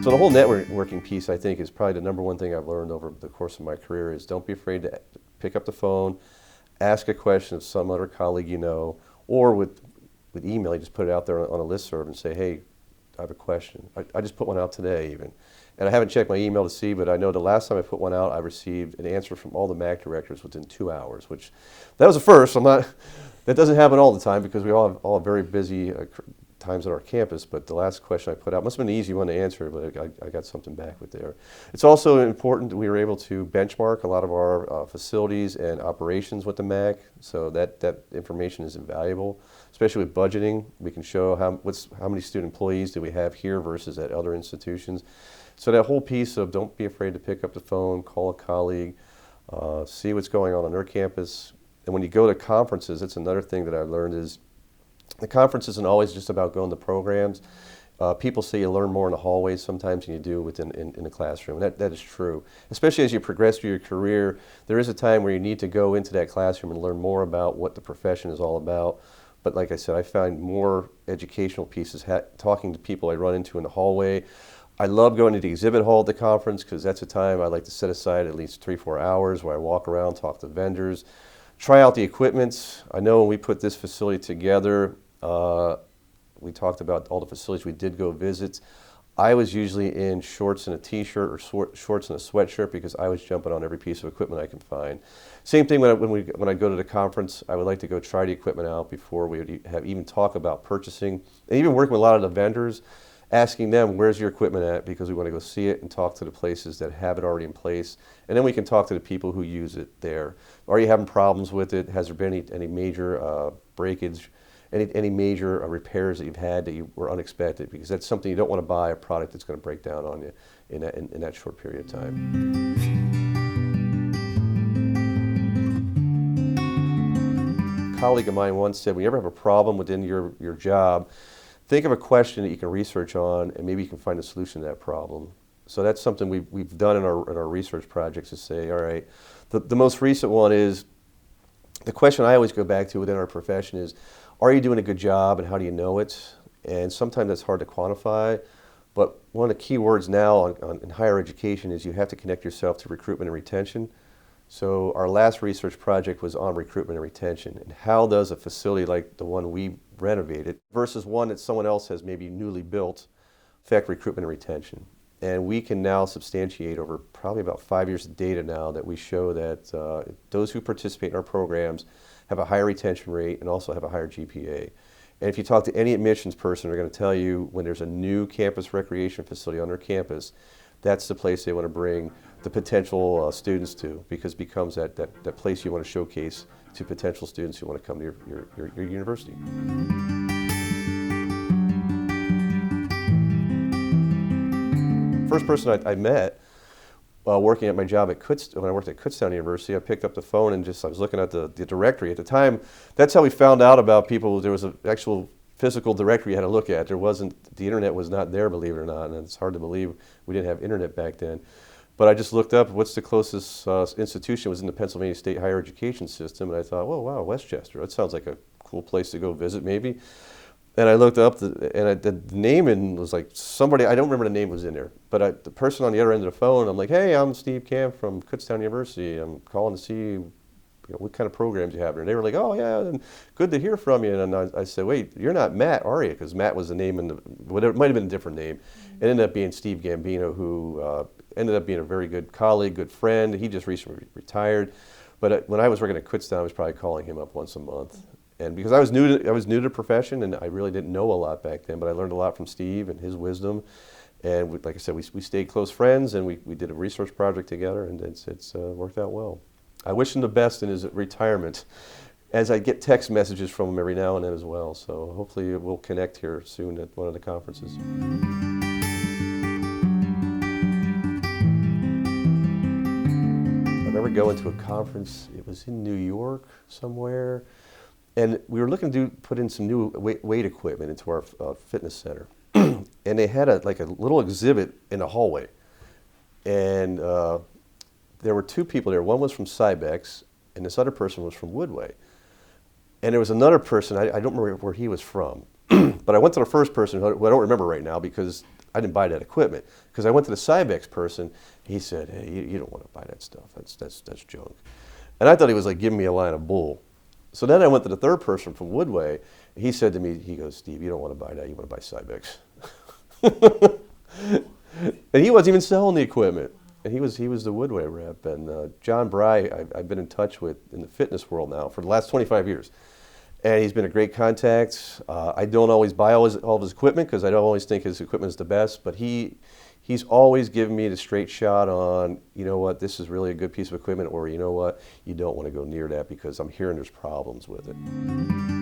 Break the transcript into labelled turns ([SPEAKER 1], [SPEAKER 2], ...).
[SPEAKER 1] So the whole networking piece, I think, is probably the number one thing I've learned over the course of my career is don't be afraid to pick up the phone, ask a question of some other colleague you know, or with email, you just put it out there on a listserv and say, hey, I have a question. I just put one out today even. And I haven't checked my email to see, but I know the last time I put one out, I received an answer from all the MAC directors within 2 hours, which that was a first. That doesn't happen all the time because we all have very busy times at our campus, but the last question I put out must have been an easy one to answer, but I got something back with there. It's also important that we were able to benchmark a lot of our facilities and operations with the MAC, so that information is invaluable, especially with budgeting. We can show how many student employees do we have here versus at other institutions. So that whole piece of don't be afraid to pick up the phone, call a colleague, see what's going on their campus. And when you go to conferences, that's another thing that I learned is the conference isn't always just about going to programs. People say you learn more in the hallways sometimes than you do in the classroom. That is true. Especially as you progress through your career, there is a time where you need to go into that classroom and learn more about what the profession is all about. But like I said, I find more educational pieces talking to people I run into in the hallway. I love going to the exhibit hall at the conference because that's a time I like to set aside at least 3-4 hours where I walk around, talk to vendors, try out the equipment. I know when we put this facility together, we talked about all the facilities we did go visit. I was usually in shorts and a t-shirt or shorts and a sweatshirt because I was jumping on every piece of equipment I can find. Same thing when I go to the conference, I would like to go try the equipment out before we would even talk about purchasing. And even working with a lot of the vendors, asking them, where's your equipment at? Because we want to go see it and talk to the places that have it already in place. And then we can talk to the people who use it there. Are you having problems with it? Has there been any major breakage? Any major repairs that you've had that you were unexpected? Because that's something you don't want to buy, a product that's going to break down on you in that short period of time. A colleague of mine once said, when you ever have a problem within your job, think of a question that you can research on and maybe you can find a solution to that problem. So that's something we've done in our research projects to say, all right, the most recent one is, the question I always go back to within our profession is, are you doing a good job and how do you know it? And sometimes that's hard to quantify, but one of the key words now in higher education is you have to connect yourself to recruitment and retention. So our last research project was on recruitment and retention, and how does a facility like the one we renovated versus one that someone else has maybe newly built affect recruitment and retention. And we can now substantiate over probably about 5 years of data now that we show that those who participate in our programs have a higher retention rate and also have a higher GPA. And if you talk to any admissions person, they're going to tell you when there's a new campus recreation facility on their campus, that's the place they want to bring the potential students to, because it becomes that place you want to showcase to potential students who want to come to your university. First person I met while working at my job at when I worked at Kutztown University, I picked up the phone and I was looking at the directory. At the time, that's how we found out about people. There was an actual physical directory you had to look at. The internet was not there, believe it or not, and it's hard to believe we didn't have internet back then. But I just looked up what's the closest institution was in the Pennsylvania State higher education system, and I thought, well, wow, Westchester, that sounds like a cool place to go visit maybe. And I looked up, the name and was like somebody, I don't remember the name was in there, but the person on the other end of the phone, I'm like, hey, I'm Steve Kampf from Kutztown University. I'm calling to see what kind of programs you have there. And they were like, oh yeah, and good to hear from you. And I said, wait, you're not Matt, are you? Because Matt was the name whatever, it might have been a different name. It ended up being Steve Gambino, who ended up being a very good colleague, good friend. He just recently retired. But when I was working at Kutztown, I was probably calling him up once a month. And because I was new to the profession and I really didn't know a lot back then, but I learned a lot from Steve and his wisdom. And like I said, we stayed close friends and we did a research project together, and it's worked out well. I wish him the best in his retirement, as I get text messages from him every now and then as well. So hopefully we'll connect here soon at one of the conferences. I remember going to a conference, it was in New York somewhere, and we were looking to put in some new weight equipment into our fitness center. And they had a little exhibit in the hallway. And there were two people there. One was from Cybex, and this other person was from Woodway. And there was another person, I don't remember where he was from, but I went to the first person, who I don't remember right now, because I didn't buy that equipment because I went to the Cybex person. He said, "Hey, you don't want to buy that stuff. That's junk." And I thought he was like giving me a line of bull. So then I went to the third person from Woodway. He said to me, he goes, "Steve, you don't want to buy that. You want to buy Cybex." And he wasn't even selling the equipment. And he was the Woodway rep. And John Bry, I've been in touch with in the fitness world now for the last 25 years. And he's been a great contact. I don't always buy all of his equipment because I don't always think his equipment is the best. But he's always given me the straight shot on, you know what, this is really a good piece of equipment, or you know what, you don't want to go near that because I'm hearing there's problems with it.